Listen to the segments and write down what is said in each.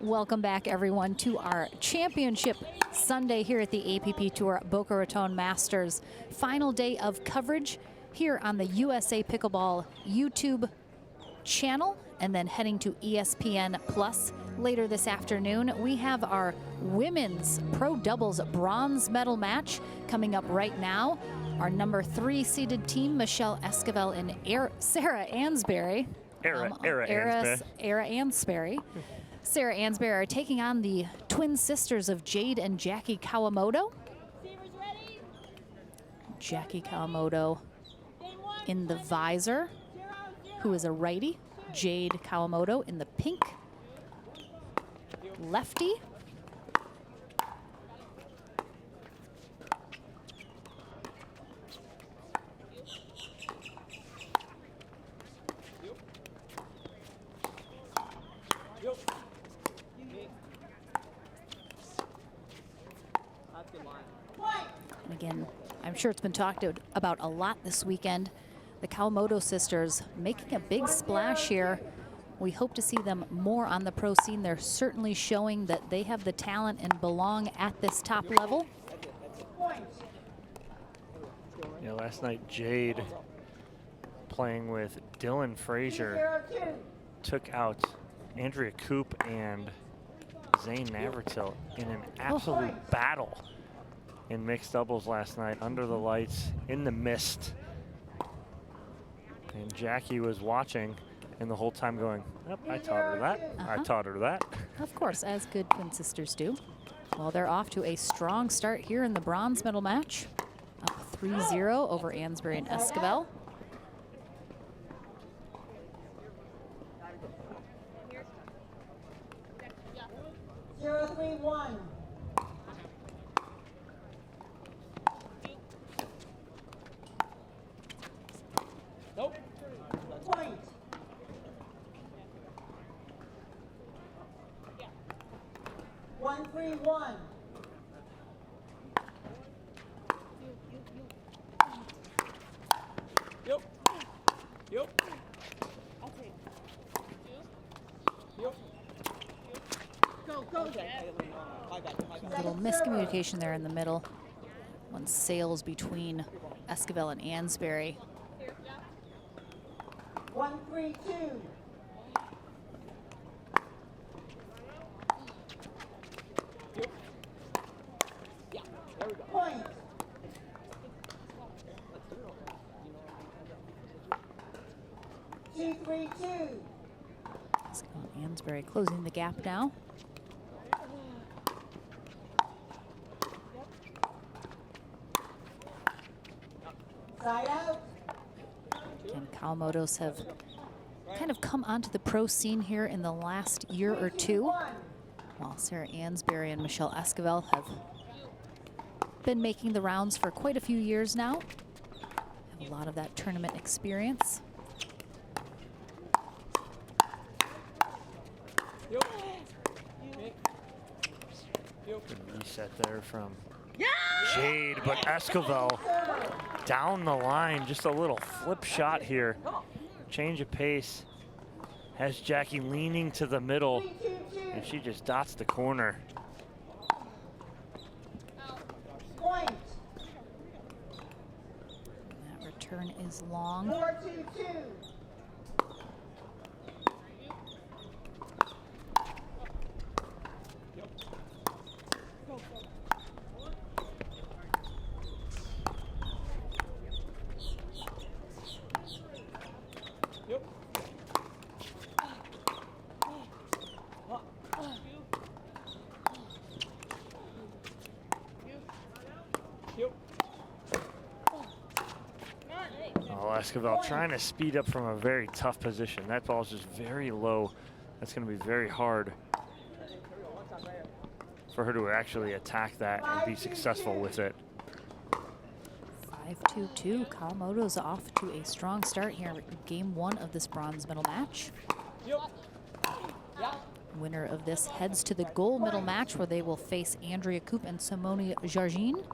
Welcome back, everyone, to our championship Sunday here at the APP Tour Boca Raton Masters. Final day of coverage here on the USA Pickleball YouTube channel, and then heading to ESPN Plus later this afternoon. We have our women's pro doubles bronze medal match coming up right now. Our number 3 seeded team, Michelle Esquivel and Sarah Ansberry. Sarah Ansberry are taking on the twin sisters of Jade and Jackie Kawamoto. Jackie Kawamoto in the visor, who is a righty. Jade Kawamoto in the pink, lefty. And again, I'm sure it's been talked about a lot this weekend. The Kawamoto sisters making a big splash here. We hope to see them more on the pro scene. They're certainly showing that they have the talent and belong at this top level. Yeah, last night Jade, playing with Dylan Frazier, took out Andrea Koop and Zane Navratil in an absolute battle in mixed doubles last night, under the lights, in the mist. And Jackie was watching, and the whole time going, yep, I taught her that. I taught her that. Of course, as good twin sisters do. Well, they're off to a strong start here in the bronze medal match. Up 3-0 over Ansberry and Esquivel. Zero, 3-1. Nope. Point. Yeah. 1-3-1. Yep. Yep. I'll take. Yep. Go, go. A little miscommunication there in the middle. One sails between Esquivel and Ansberry. 1-3-2. Yeah, there we go. Point. Two, 3-2. Ansberry closing the gap now. Side out. And Kawamotos have kind of come onto the pro scene here in the last year or two, while Sarah Ansberry and Michelle Esquivel have been making the rounds for quite a few years now. Have a lot of that tournament experience. Good reset there from Jade, but Esquivel down the line, just a little flip shot here. Change of pace. Has Jackie leaning to the middle, and she just dots the corner. Point. That return is long. 4-2-2. Esquivel trying to speed up from a very tough position. That ball's just very low. That's going to be very hard for her to actually attack that and be successful with it. 5-2-2. Kawamoto's off to a strong start here in game 1 of this bronze medal match. Winner of this heads to the gold medal match, where they will face Andrea Koop and Simone Jargin.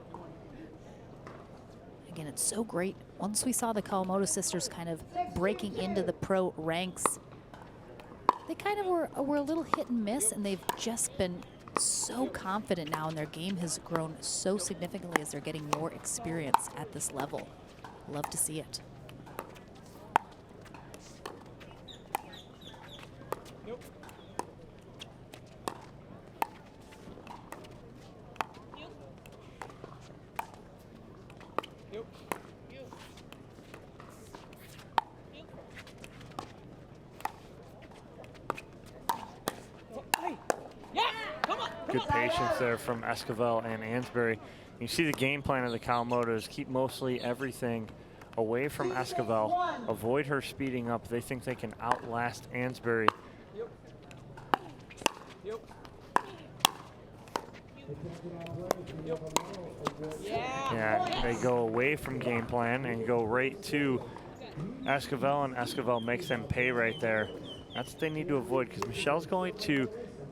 Again, it's so great. Once we saw the Kawamoto sisters kind of breaking into the pro ranks, They kind of were a little hit and miss, and they've just been so confident now, and their game has grown so significantly as they're getting more experience at this level. Love to see it. Good patience there from Esquivel and Ansbury. You see the game plan of the Kawamotos, keep mostly everything away from Esquivel, avoid her speeding up. They think they can outlast Ansbury. Yeah, they go away from game plan and go right to Esquivel, and Esquivel makes them pay right there. That's what they need to avoid, because Michelle's going to,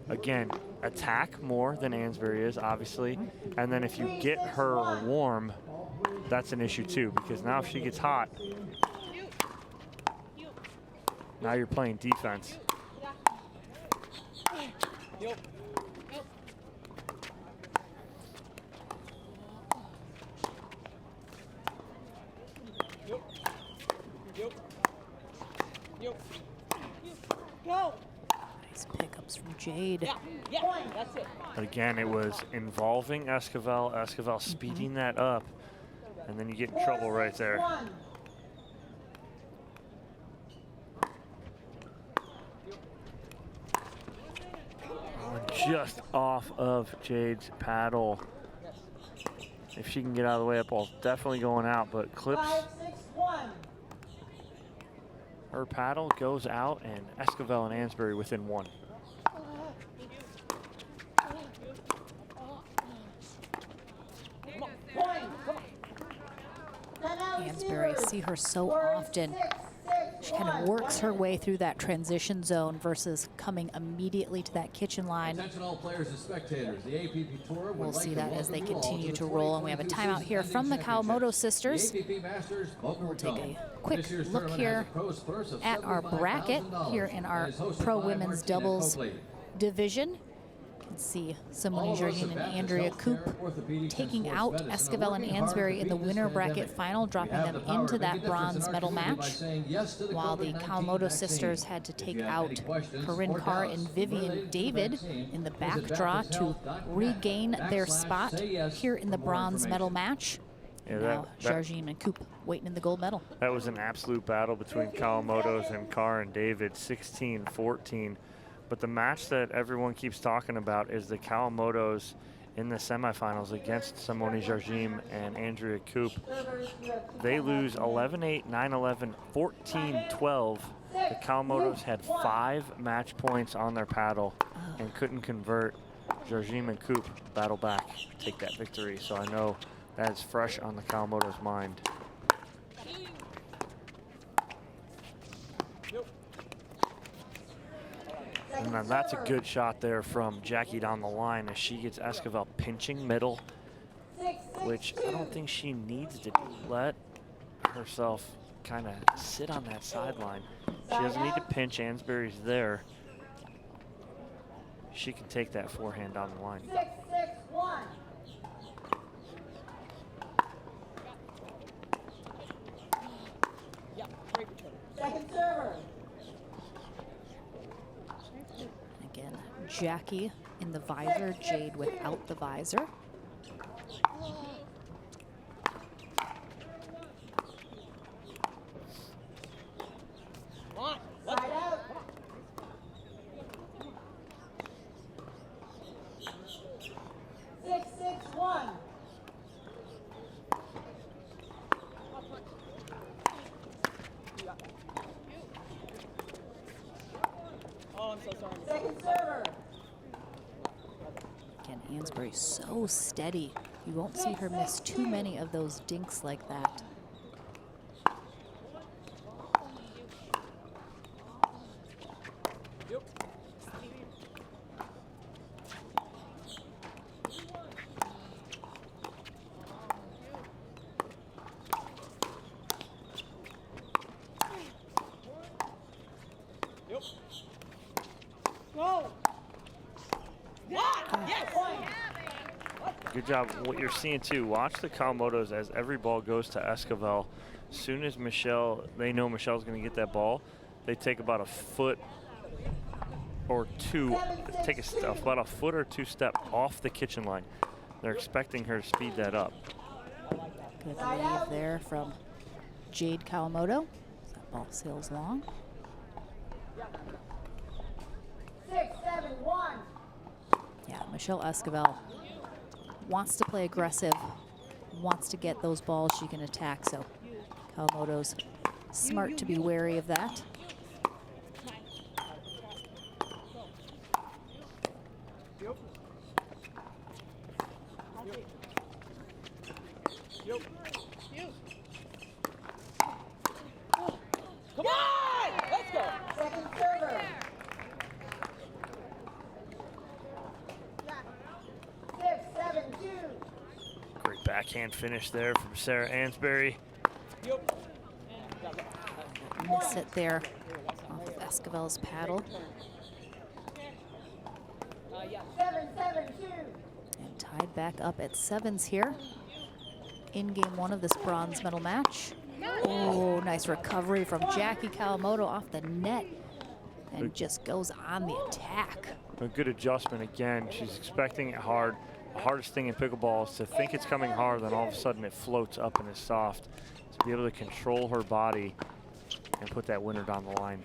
again, attack more than Ansbury is, obviously. And then if you get her warm, that's an issue too, because now if she gets hot, now you're playing defense. Nice pickups from Jade. That's it. But again, it was involving Esquivel, Esquivel speeding that up, and then you get in trouble right there. Just off of Jade's paddle. If she can get out of the way, that ball's definitely going out, but clips. 5-6-1. Her paddle goes out, and Esquivel and Ansbury within one. Ansbury, I see her so often. She kind of works her way through that transition zone versus coming immediately to that kitchen line. Attention all players and spectators. The APP Tour would We'll like see to that as they welcome you all continue the to roll, and we have a 2022 timeout here season from the ending Kawamoto championship. sisters. The APP Masters Boca We'll take Raton. a quick This year's look tournament here has a pros purse of at our bracket $75,000 here in our and is hosted pro by women's Martina doubles Copley. division. You can see Simone All of us Jardine at and Baptist Andrea Healthcare, Koop Orthopedics, and taking Sports out Medicine are Esquivel and working hard Ansbury to in the beat this winner bracket pandemic. final, We dropping have them the power into to that make a difference bronze in our medal community by match, saying yes to the while the COVID-19 Kawamoto vaccine. sisters had to If take you have out any questions Corinne or Carr doubts and Vivian related to the David vaccine, in the visit back draw to baptisthealth.net regain their spot /say yes here in the for more bronze medal information. match. Yeah, Now Jardine and Koop waiting in the gold medal. That was an absolute battle between Kawamotos and Carr and David, 16-14. But the match that everyone keeps talking about is the Kawamotos in the semifinals against Simone Jardine and Andrea Koop. They lose 11-8, 9-11, 14-12. The Kawamotos had 5 match points on their paddle and couldn't convert. Jardine and Koop battle back, take that victory. So I know that's fresh on the Kawamotos' mind. And then that's a good shot there from Jackie down the line as she gets Esquivel pinching middle, which I don't think she needs to do. Let herself kind of sit on that sideline. She doesn't need to pinch. Ansbury's there. She can take that forehand down the line. 6-6-1. Second server. Again, Jackie in the visor, Jade without the visor. Side out. Six, 6-1. Oh, I'm so sorry. Second server. Again, Ansbury so steady. You won't see her miss too many of those dinks like that. Good job. What you're seeing too, watch the Kawamotos as every ball goes to Esquivel. As soon as they know Michelle's going to get that ball, they take about a foot or two, about a foot or two step off the kitchen line. They're expecting her to speed that up. Good leave there from Jade Kawamoto. That ball sails long. 6-7-1. Yeah, Michelle Esquivel wants to play aggressive, wants to get those balls she can attack, so Kawamoto's smart to be wary of that. Come on! Let's go! Second server. 6-7-2. Great backhand finish there from Sarah Ansberry. Miss it there off of Esquivel's paddle. 7-7-2. And tied back up at 7s here in game 1 of this bronze medal match. Oh, nice recovery from Jackie Kawamoto off the net and just goes on the attack. A good adjustment again. She's expecting it hard. The hardest thing in pickleball is to think it's coming hard, then all of a sudden it floats up and is soft. To be able to control her body and put that winner down the line.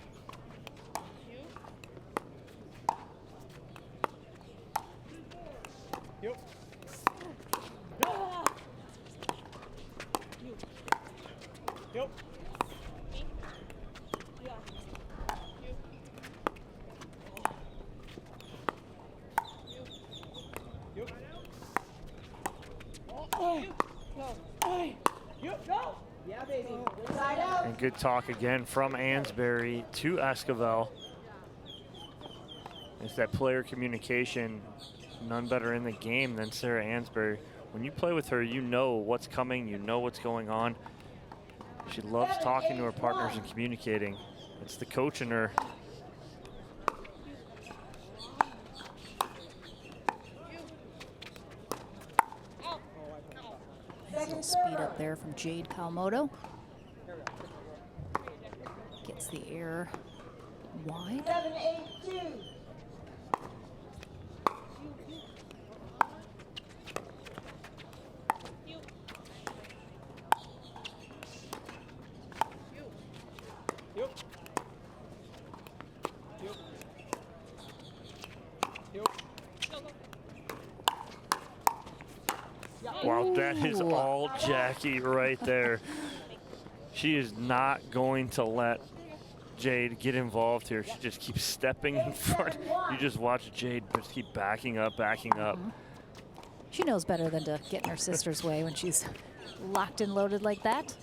Yeah, baby. Side out. And good talk again from Ansberry to Esquivel. It's that player communication. None better in the game than Sarah Ansberry. When you play with her, you know what's coming, you know what's going on. She loves talking to her partners and communicating. It's the coach in her. Nice little speed up there from Jade Kawamoto. Gets the air wide. 7-8-2. Wow, that is all Jackie right there. She is not going to let Jade get involved here. She just keeps stepping in front. You just watch Jade just keep backing up, backing up. She knows better than to get in her sister's way when she's locked and loaded like that.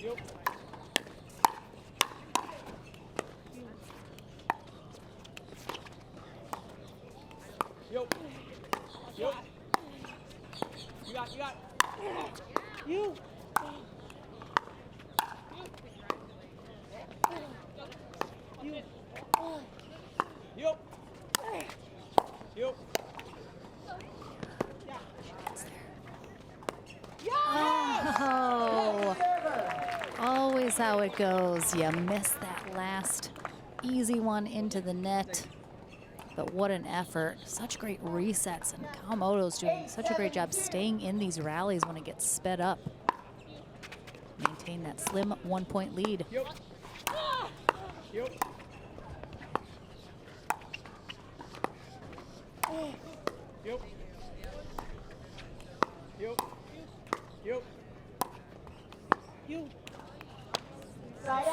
Oh, always how it goes. You miss that last easy one into the net. But what an effort. Such great resets, and Kawamoto's doing such a great job staying in these rallies when it gets sped up. Maintain that slim 1-point lead.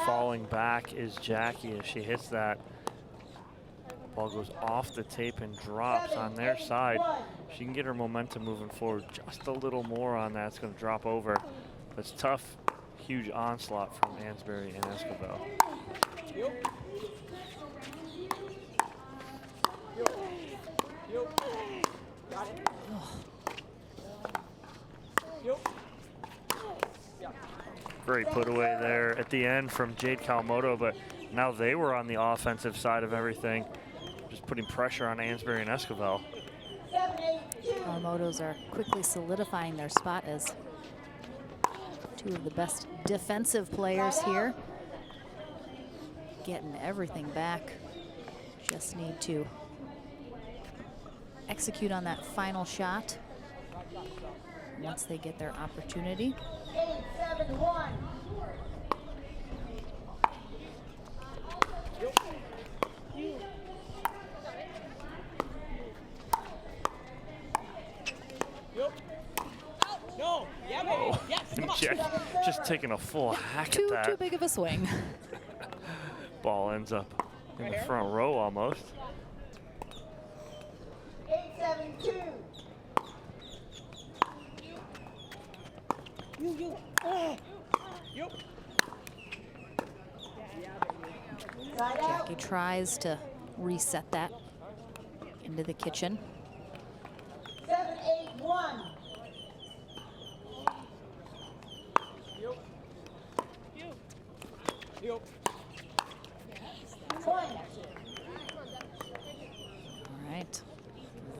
Falling back is Jackie as she hits that. Ball goes off the tape and drops on their side. She can get her momentum moving forward just a little more on that. It's going to drop over. But it's tough, huge onslaught from Ansberry and Esquivel. Great put away there at the end from Jade Kawamoto, but now they were on the offensive side of everything, just putting pressure on Ansberry and Esquivel. 7-8-2. Kawamotos are quickly solidifying their spot as two of the best defensive players here. Getting everything back. Just need to execute on that final shot once they get their opportunity. 8-7-1. No. Yeah, baby. Yes. Come on. Jack just taking a full hack Too at that. big of a swing. Ball ends up in the front row almost. 8-7-2. You. Yep. Side out. Jackie tries to reset that into the kitchen. 7-8-1. Yep. 1. All right.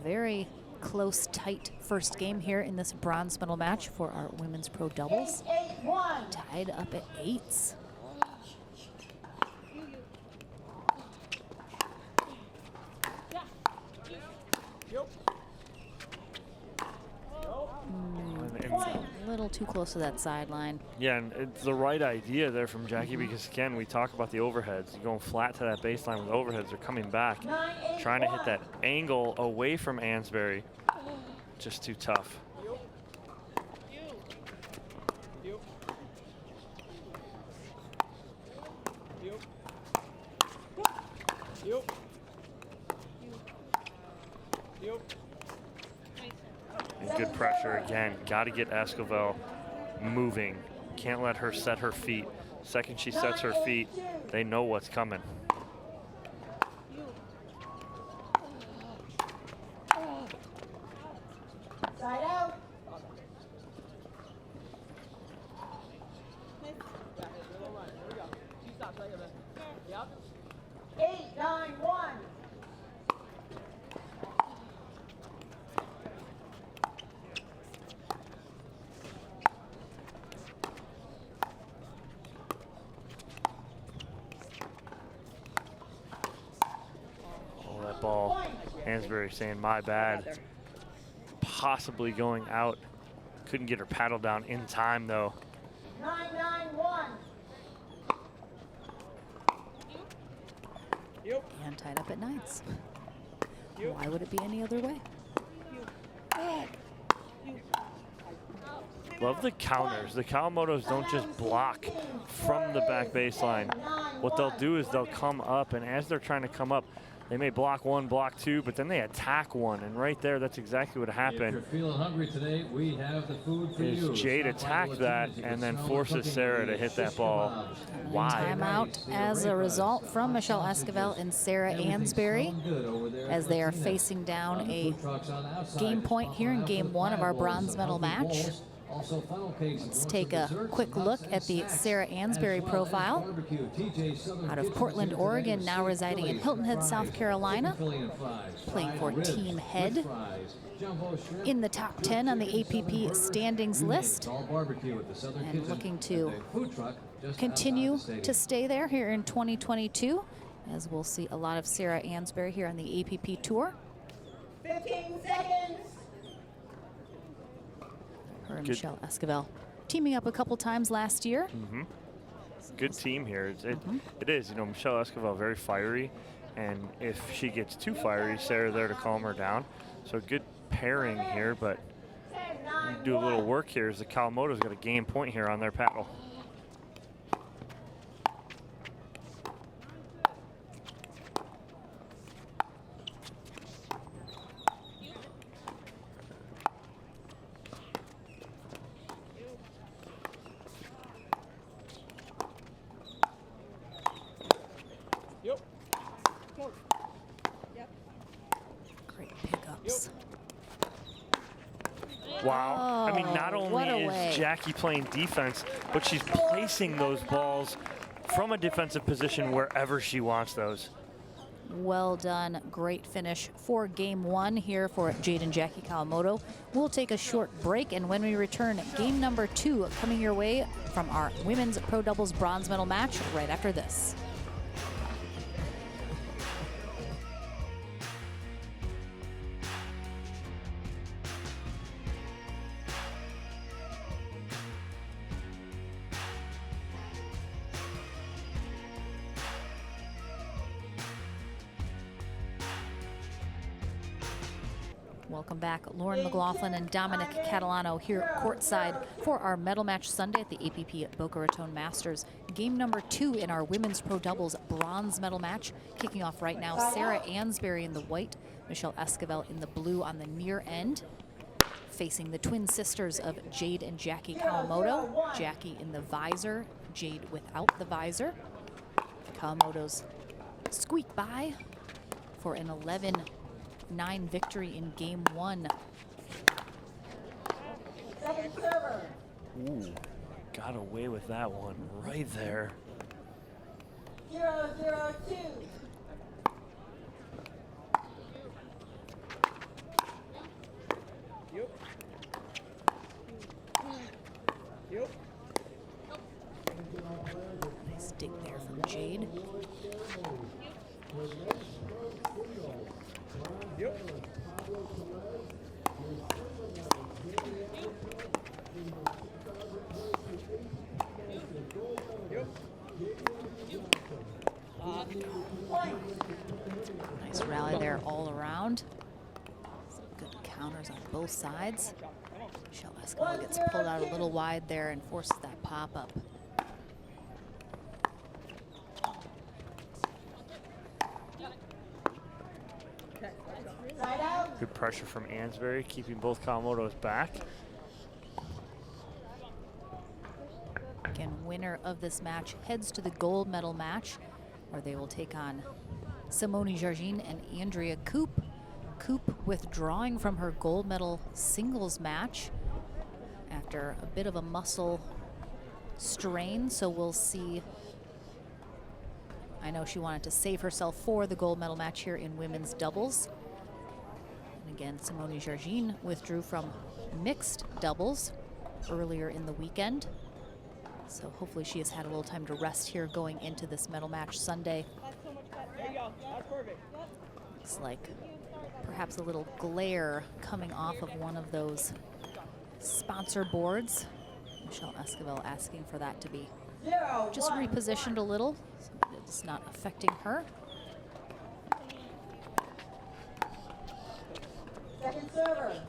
Very close, tight first game here in this bronze medal match for our women's pro doubles. 8-8-1. Tied up at 8s. A little too close to that sideline. Yeah, and it's the right idea there from Jackie because, again, we talk about the overheads. You're going flat to that baseline with overheads. They're coming back, trying to hit that angle away from Ansbury. Just too tough. And good pressure again. Got to get Esquivel moving. Can't let her set her feet. Second she sets her feet, they know what's coming. Side out. Yep. 8-9-1. Oh, that ball. Hansberry saying, my bad. Possibly going out. Couldn't get her paddle down in time, though. 9-9-1. And tied up at 9s. Why would it be any other way? Love the counters. The Kawamotos don't just block from the back baseline. What they'll do is they'll come up, and as they're trying to come up, they may block one, block two, but then they attack one. And right there, that's exactly what If happened. you're feeling hungry today, we have the food for you. Jade Stop by attacked Latin's. that You and can then smell the forces cooking Sarah to ingredients. hit that Shish ball kebabs. wide. Timeout as a result from Michelle Esquivel and Sarah Everything's Ansbury smelling good over there as at they are Latin's. facing down On the a food trucks on the outside, game point here in Papa game Alpha 1 of our Pie bronze Bowls, medal some healthy match. bowls, also funnel cakes, Let's lots take of a desserts, quick nuts, look and at the snacks, Sarah Ansbury as well as profile. barbecue. TJ's Southern Out of Kitchen Portland, is here today Oregon, with now steak residing in Philly, Hilton Head, fries, South Carolina. chicken Philly and fries, Playing fried for ribs Team with Head. fries, jumbo shrimp, In the top 10 on the jerk chicken, APP Southern standings burger. You name it, list. it's all barbecue at the Southern And Kitchen looking at to the food truck just continue outside the to stadium. stay there here in 2022, as we'll see a lot of Sarah Ansbury here on the APP Tour. 15 seconds. Her and Good. Michelle Esquivel teaming up a couple times last year. Good team here. It is, you know, Michelle Esquivel very fiery, and if she gets too fiery, Sarah there to calm her down. So good pairing here, but 10-9-1. do a little work here as the Kawamoto's got a game point here on their paddle. Yep. Great pickups. Wow. I mean, not Oh, only what a is way. Jackie playing defense, but she's placing those balls from a defensive position wherever she wants those. Well done. Great finish for game one here for Jade and Jackie Kawamoto. We'll take a short break, and when we return, game number 2 coming your way from our women's pro doubles bronze medal match right after this. Welcome back. Lauren McLaughlin and Dominic Catalano here courtside for our medal match Sunday at the APP at Boca Raton Masters. Game number 2 in our women's pro doubles bronze medal match. Kicking off right now, Sarah Ansberry in the white, Michelle Esquivel in the blue on the near end. Facing the twin sisters of Jade and Jackie Kawamoto. Jackie in the visor, Jade without the visor. Kawamoto's squeak by for an 11-9 victory in game 1. Second server. Ooh, got away with that one right there. 0-0-2. Yep. Yep. Nice dig there from Jade. Yep. Nice rally there all around. Some good counters on both sides. Michelle Esquivel gets pulled out a little wide there and forces that pop-up. Side out. Good pressure from Ansberry, keeping both Kawamotos back. Again, winner of this match heads to the gold medal match, where they will take on Simone Jargin and Andrea Koop. Koop withdrawing from her gold medal singles match after a bit of a muscle strain, so we'll see. I know she wanted to save herself for the gold medal match here in women's doubles. And again, Simone Jargin withdrew from mixed doubles earlier in the weekend. So hopefully she has had a little time to rest here going into this medal match Sunday. There you go. That's perfect. Looks like perhaps a little glare coming off of one of those sponsor boards. Michelle Esquivel asking for that to be just 0-1. repositioned a little, so that it's not affecting her. Second server.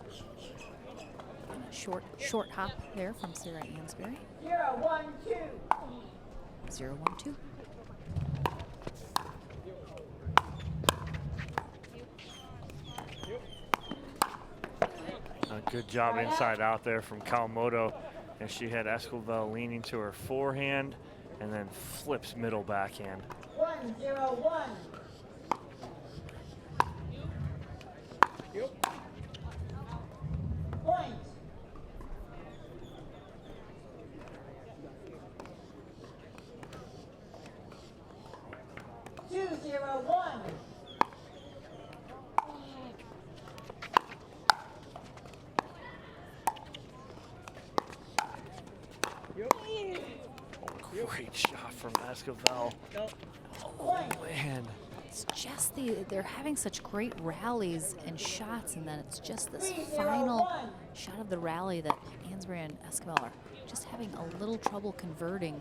And a short hop there from Sarah Ansberry. 0-1-2. 0-1-2. A good job inside out there from Kawamoto, and she had Esquivel leaning to her forehand and then flips middle backhand. 1-0-1. Yep. Point. Two, 0-1. Yep. Oh, great shot from Esquivel. Nope. Oh, man. It's just they're having such great rallies and shots, and then it's just this final 3-0-1. shot of the rally that Ansberry and Esquivel are just having a little trouble converting.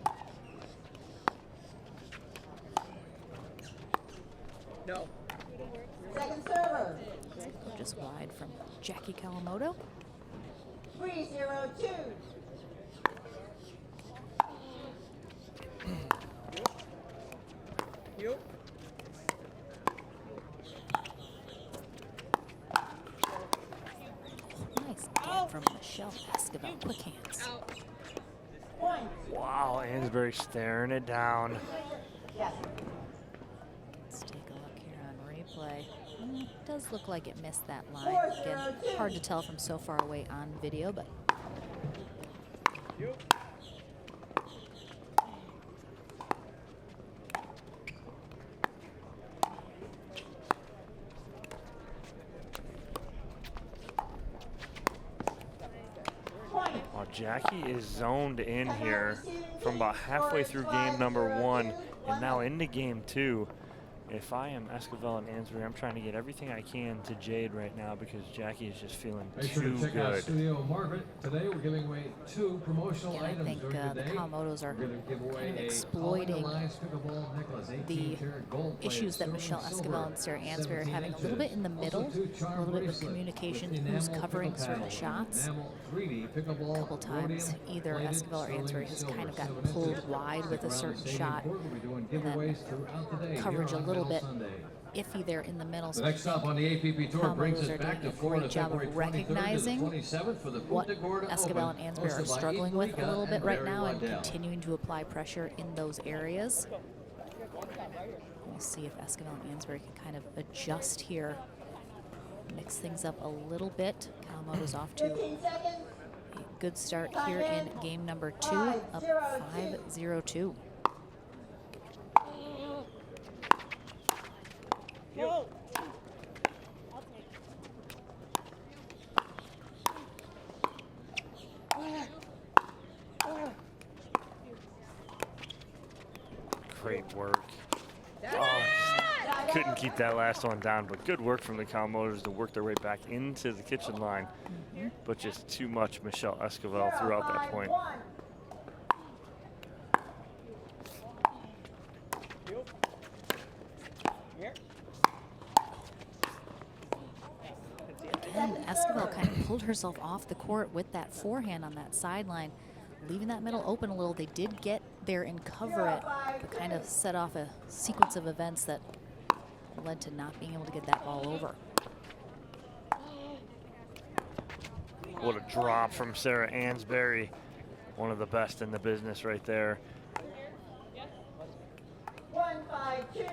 No. Second server. Just wide from Jackie Kawamoto. 3-0-2. Yep. Nice get from Michelle Esquivel. Quick hands. Point. Wow, Ansberry staring it down. Yes. Let's take a look here on replay. It does look like it missed that line. Again, hard to tell from so far away on video, but Yep. Jackie is zoned in here from about halfway through game number 1 and now into game 2. If I am Esquivel and Ansbury, I'm trying to get everything I can to Jade right now because Jackie is just feeling Make sure to too check out good. Studio Margaret. Today we're giving away 2 promotional Yeah, I items think during the day. Kawamotos are We're going to give away kind of a exploiting Alliance Pickleball necklace, 18-karat gold plated, issues that sterling Michelle silver, Esquivel and Sarah Ansbury are 17 having a little bit in the inches. middle, Also 2 a charm little bit with bracelets communication, with who's enamel covering pickle certain paddles, shots. enamel 3D pickleball, A couple times, rhodium either plated, Esquivel or sterling Ansbury has silver, kind of gotten 7 pulled inches. wide with a Stick around certain the stadium shot, court. We'll be doing and then giveaways throughout the day here coverage a on little Medal bit Sunday. iffy there in the middle. The So I next stop think on the APP Tour brings us Kawamotos are back doing to a Florida, great job February of 23rd to the recognizing 27th for the what Punta Gorda Esquivel and Open, Ansbury are hosted by struggling with a Ethan little Lika bit and right Barry now, and Waddell. continuing to apply pressure in those areas. We'll see if Esquivel and Ansbury can kind of adjust here, mix things up a little bit. Kawamoto's off to 15 seconds. a good start here in game number 2, up 5-0-2. Go. Great work. Couldn't keep that last one down, but good work from the Kawamotos to work their way back into the kitchen line. But just too much Michelle Esquivel throughout that point. 0-5-1. Here. Again, Esquivel kind of pulled herself off the court with that forehand on that sideline, leaving that middle open a little. They did get there and cover it, but kind of set off a sequence of events that led to not being able to get that ball over. What a drop from Sarah Ansbury. One of the best in the business right there. 1-5-2.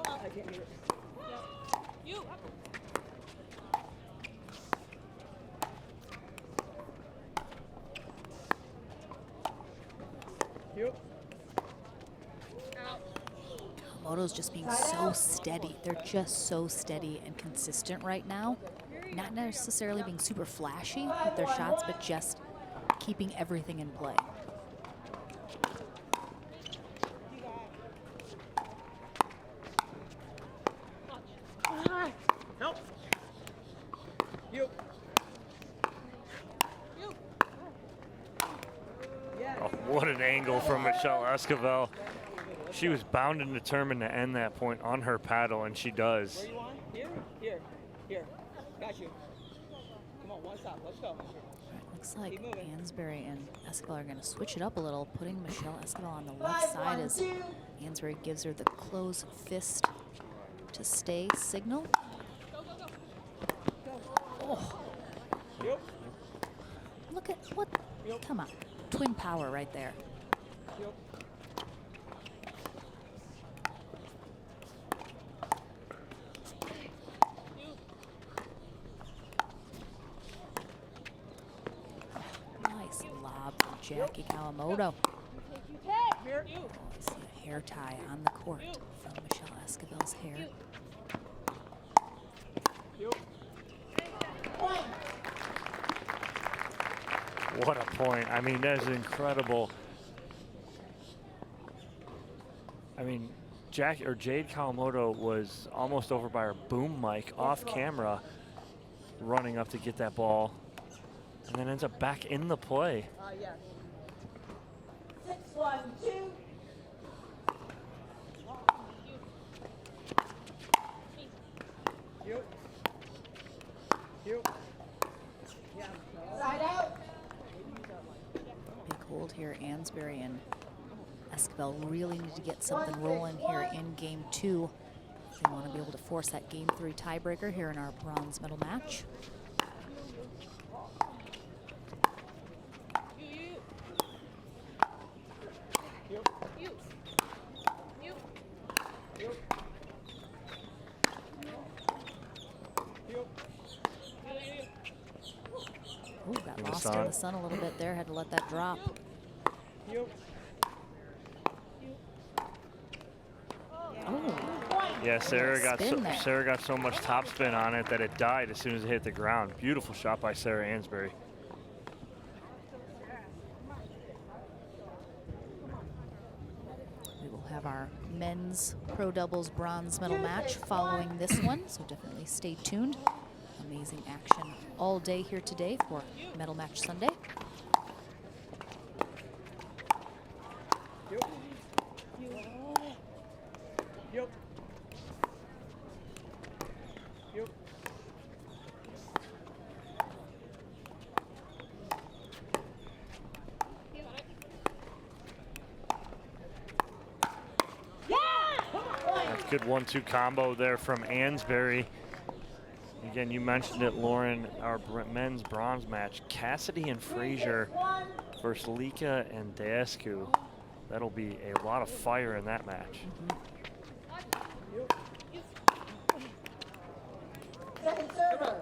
I can't do it. You. Kawamoto's just being so steady. They're just so steady and consistent right now. Not necessarily being super flashy with their shots, but just keeping everything in play. Help. You. Yeah. Oh, what an angle from Michelle Esquivel. She was bound and determined to end that point on her paddle, and she does. Where you want? Here. Here. Here. Got you. Come on, one stop. Let's go. All right, looks like Keep moving. Ansbury and Esquivel are going to switch it up a little, putting Michelle Esquivel on the left side as 5-1-2. Ansbury gives her the close fist to stay signal. Oh, You. look at what, come on, twin power right there. You. Nice lob from Jackie Kawamoto. Here. You. I see a hair tie on the court from Michelle Esquivel's hair. You. Point. What a point. I mean, that is incredible. I mean, Jade Kawamoto was almost over by her boom mic off camera, running up to get that ball, and then ends up back in the play. Yes. 6-1-2. You. You. Yeah. Side out. Big hold here, Ansbury and Esquivel really need to get something rolling here in game 2. They want to be able to force that game 3 tiebreaker here in our bronze medal match. Ooh, got Give it a lost in sign. the sun a little bit there, had to let that drop. You. Oh, Point. Yeah, Sarah Spin there. got so much topspin on it that it died as soon as it hit the ground. Beautiful shot by Sarah Ansbury. We will have our men's pro doubles bronze medal match following this one, so definitely stay tuned. Amazing action all day here today for Medal Match Sunday. Good 1-2 combo there from Ansbury. Again, you mentioned it, Lauren, our men's bronze match. Cassidy and Frazier versus Lika and Dasku. That'll be a lot of fire in that match. Second server.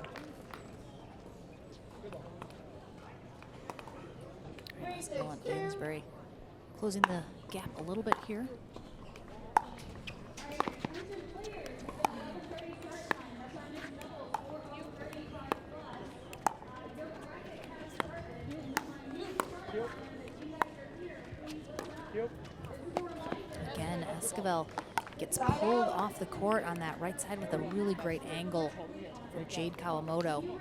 Eskimo and Ansbury closing the gap a little bit here. Again, Esquivel gets pulled off the court on that right side with a really great angle from Jade Kawamoto,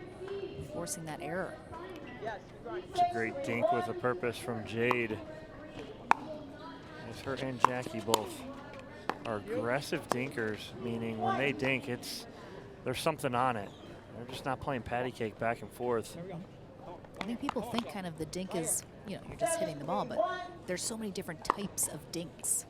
forcing that error. It's a great dink with a purpose from Jade. As her and Jackie both are aggressive dinkers, meaning when they dink, there's something on it. They're just not playing patty cake back and forth. I think people think kind of the dink is, you know, you're just hitting the ball, but there's so many different types of dinks.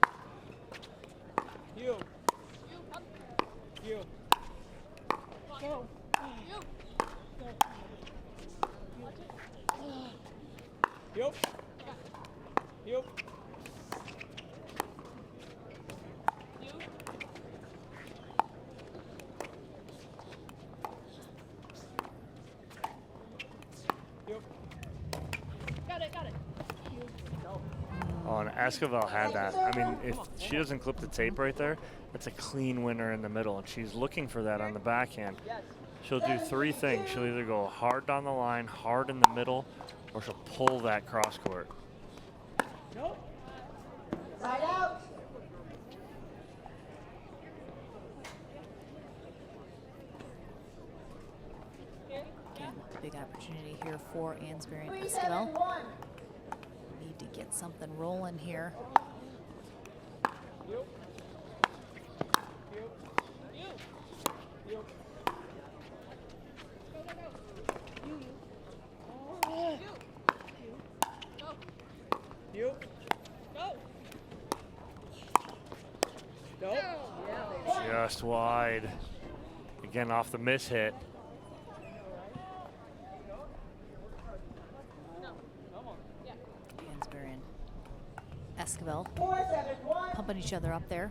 Oh, and Esquivel had that. I mean, if she doesn't clip the tape right there, that's a clean winner in the middle, and she's looking for that on the backhand. She'll do three things. She'll either go hard down the line, hard in the middle, or she'll pull that cross court. Side out. Again, big opportunity here for Ansbury and Esquivel. 3-7-1. Need to get something rolling here. Just wide. Again, off the miss hit. Ansbury and Esquivel 4-7-1. pumping each other up there.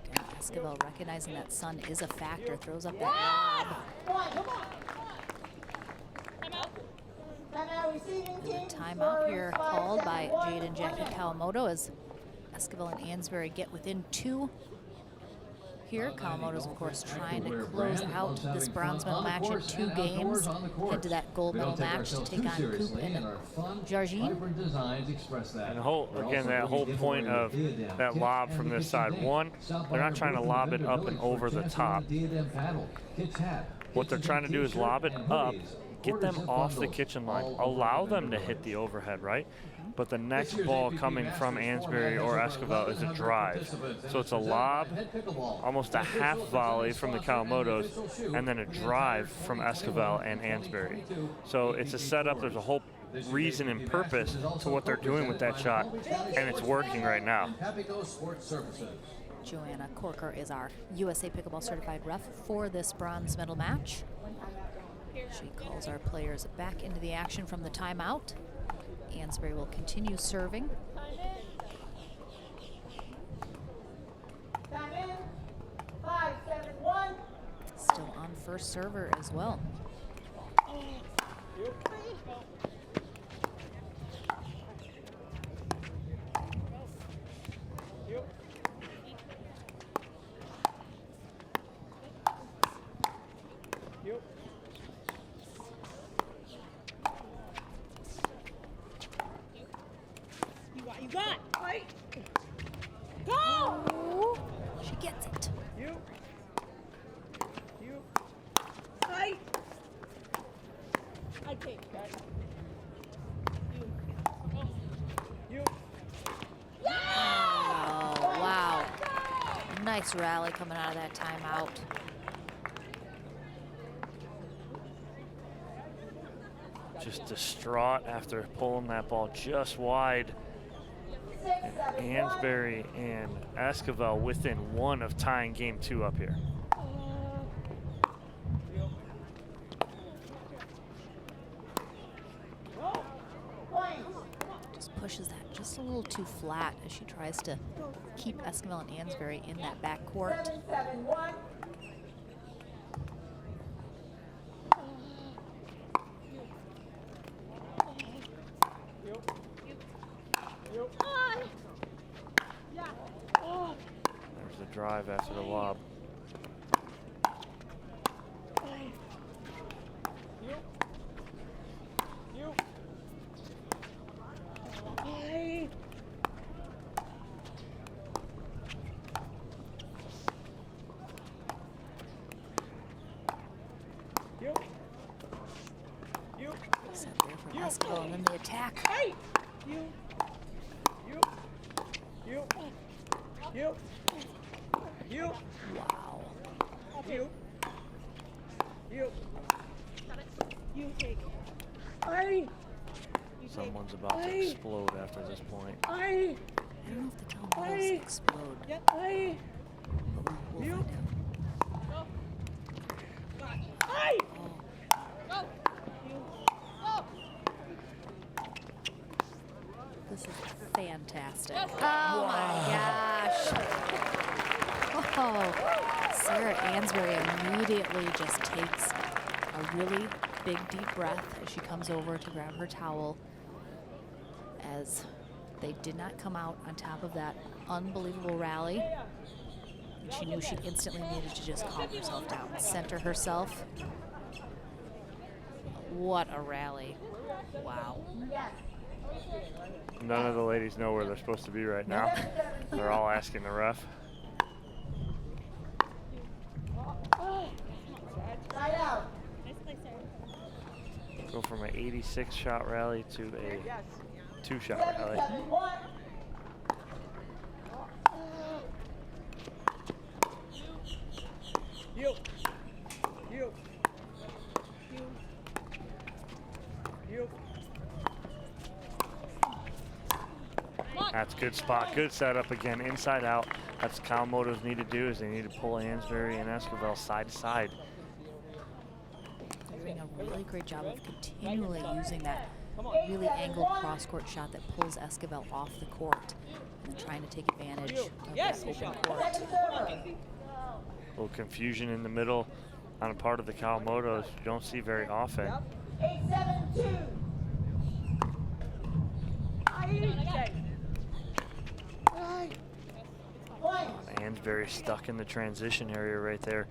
Again, Esquivel recognizing that sun is a factor, throws up that lob. Timeout receiving team. Timeout here called by Jade and Jackie Kawamoto as Esquivel and Ansbury get within two here. Kawamoto's, of course, trying to close out this bronze medal match in 2 games. Head to that gold medal match to take on Coop and Jargine. And that whole point of that lob from this side. One, they're not trying to lob it up and over the top. What they're trying to do is lob it up, get them off the kitchen line, allow them to hit the overhead, right? But the next ball coming from Ansbury or Esquivel is a drive. So it's a lob, almost a half volley from the Kawamotos, and then a drive from Esquivel and Ansbury. So it's a setup, there's a whole reason and purpose to what they're doing with that shot, and it's working right now. Joanna Corker is our USA Pickleball Certified Ref for this bronze medal match. She calls our players back into the action from the timeout. Ansbury will continue serving. Time in. 5-7-1. Still on first server as well. take. Got it. You. Oh, wow. Nice rally coming out of that timeout. Just distraught after pulling that ball just wide. And Ansbury and Esquivel within one of tying game 2 up here. Just pushes that just a little too flat as she tries to keep Esquivel and Ansbury in that back court. 7-7-1. There's the drive after the lob. Set there from Esquivel and then the attack. Wow. Someone's about to explode after this point. I don't know if the Calmados explode. But we'll find out. This is fantastic. Oh my gosh. Oh, Sarah Ansbury immediately just takes a really big deep breath as she comes over to grab her towel, as they did not come out on top of that unbelievable rally. And she knew she instantly needed to just calm herself down, center herself. What a rally. Wow. None of the ladies know where they're supposed to be right now. They're all asking the ref. Side out. Go from an 86 shot rally to a 2-shot rally. 7-7-1. That's a good spot, good setup again, inside out. That's what Calmados need to do, is they need to pull Ansbury and Esquivel side to side. They're doing a really great job of continually using that really angled cross-court shot that pulls Esquivel off the court and trying to take advantage of that open court. A little confusion in the middle on a part of the Calmados you don't see very often. 8-7-2. Point. Ansbury stuck in the transition area right there,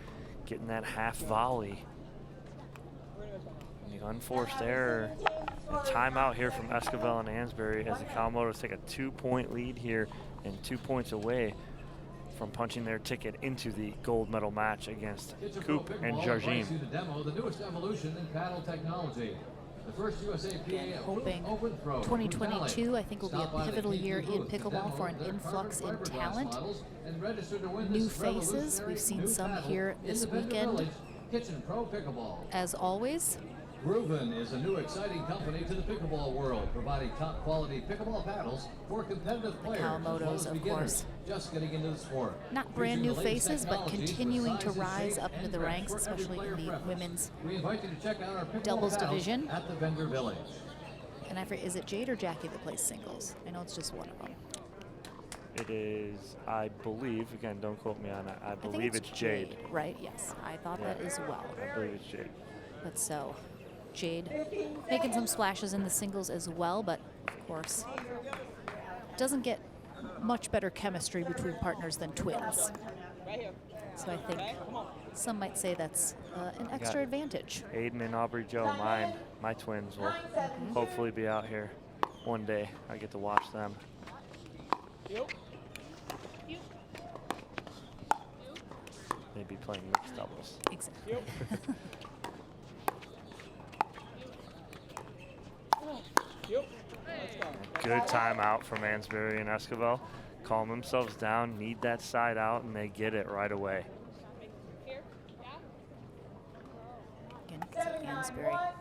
getting that half volley. And the unforced error. A timeout here from Esquivel and Ansbury as the Calmados take a 2-point lead here and 2 points away from punching their ticket into the gold medal match against Coop and Jargin. To demo the newest evolution in paddle technology. The first USAPA Hoping open throw 2022, I think, will be a pivotal year in pickleball for an influx in talent. New faces, we've seen some here this weekend. Kitchen Pro Pickleball. As always, Grooven is a new exciting company to the pickleball world, providing top quality pickleball paddles for competitive players as well Calmados, as of beginners course. just getting into the sport. not brand Using new the latest faces, but technologies for continuing to sizes, rise shape, up into and the grip ranks, for every especially player in the preference. women's We invite you to check out our pickleball doubles paddles division. at the vendor village. And I forget, is it Jade or Jackie that plays singles? I know it's just one of them. It is, I believe, again, don't quote me on it, I think believe it's Jade. Right, yes. I thought that as well. I believe it's Jade. But so, Jade making some splashes in the singles as well, but of course, doesn't get much better chemistry between partners than twins. Right here. So I think some might say that's an extra advantage. Aiden and Aubrey Joe, my twins, will hopefully be out here one day. I get to watch them. Maybe playing mixed doubles. Exactly. Yep. Let's go. Good timeout from Ansbury and Esquivel. Calm themselves down, need that side out, and they get it right away. Again, you can see Ansbury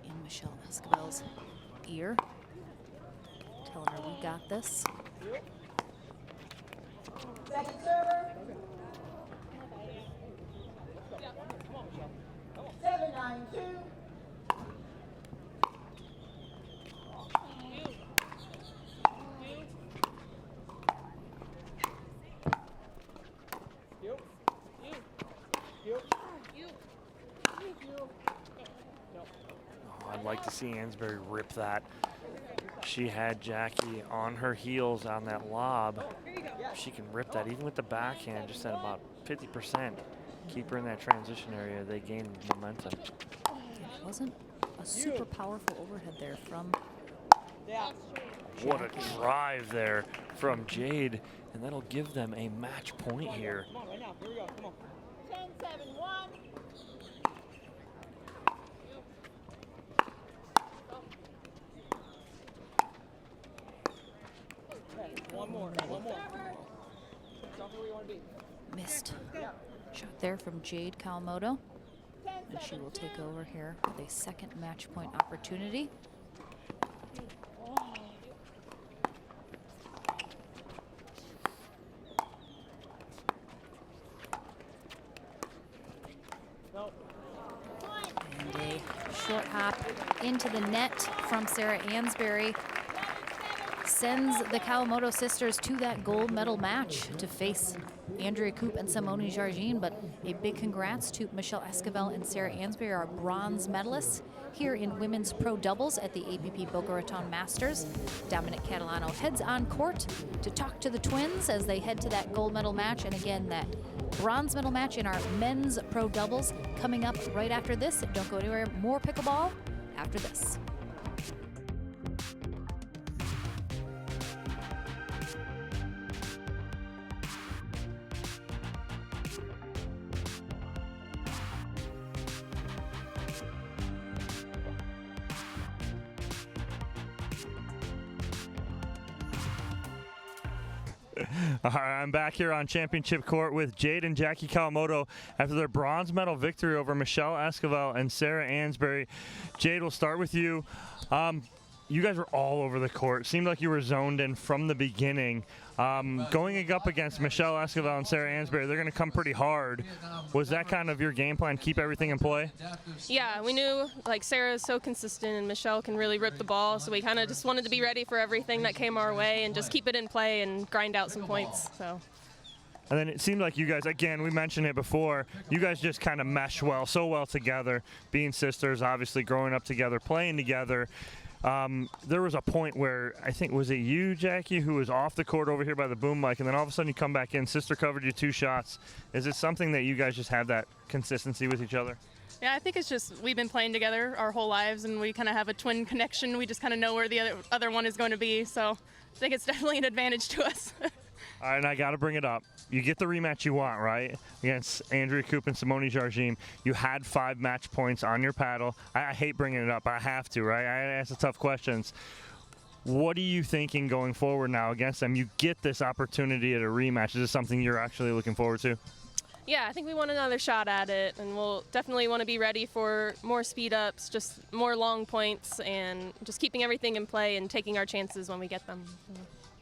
in Michelle Esquivel's ear, telling her we got this. Second server. 7-9-2. Oh, I'd like to see Ansbury rip that. She had Jackie on her heels on that lob. She can rip that even with the backhand, just at about 50%. Keep her in that transition area, they gain momentum. It wasn't a super powerful overhead there from Yeah. What a drive there from Jade, and that'll give them a match point here. Come on, right now. Here we go. Come on. 10-7-1. One more. One more. Stop where we want to be. missed shot there from Jade Kawamoto. And she will take over here with a second match point opportunity. And a short hop into the net from Sarah Ansbury sends the Kawamoto sisters to that gold medal match to face Andrea Koop and Simone Jargin. But a big congrats to Michelle Esquivel and Sarah Ansbury, our bronze medalists here in women's pro doubles at the APP Boca Raton Masters. Dominic Catalano heads on court to talk to the twins as they head to that gold medal match. And again, that bronze medal match in our men's pro doubles coming up right after this. Don't go anywhere. More pickleball after this. All right, I'm back here on championship court with Jade and Jackie Kawamoto after their bronze medal victory over Michelle Esquivel and Sarah Ansbury. Jade, we'll start with you. You guys were all over the court. Seemed like you were zoned in from the beginning. Going up against Michelle Esquivel and Sarah Ansbury, they're going to come pretty hard. Was that kind of your game plan, keep everything in play? Yeah, we knew like Sarah's so consistent and Michelle can really rip the ball, so we kind of just wanted to be ready for everything that came our way and just keep it in play and grind out some points. So. And then it seemed like you guys, again, we mentioned it before, you guys just kind of mesh so well together, being sisters, obviously growing up together, playing together. There was a point where, I think, was it you, Jackie, who was off the court over here by the boom mic, and then all of a sudden you come back in, sister covered you 2 shots. Is it something that you guys just have that consistency with each other? Yeah, I think it's just we've been playing together our whole lives, and we kind of have a twin connection. We just kind of know where the other one is going to be, so I think it's definitely an advantage to us. All right, and I got to bring it up. You get the rematch you want, right? Against Andrea Koop and Simone Jargin. You had 5 match points on your paddle. I hate bringing it up, but I have to, right? I ask the tough questions. What are you thinking going forward now against them? You get this opportunity at a rematch. Is this something you're actually looking forward to? Yeah, I think we want another shot at it, and we'll definitely want to be ready for more speed ups, just more long points, and just keeping everything in play and taking our chances when we get them.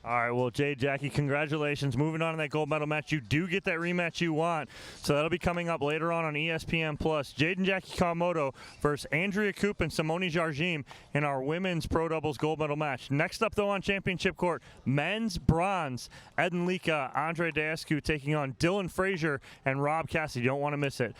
All right, well, Jade, Jackie, congratulations. Moving on to that gold medal match. You do get that rematch you want, so that'll be coming up later on ESPN+. Jade and Jackie Kawamoto versus Andrea Koop and Simone Jargin in our women's pro doubles gold medal match. Next up, though, on championship court, men's bronze. Eden Lika, Andre Deescu taking on Dylan Frazier and Rob Cassidy. You don't want to miss it.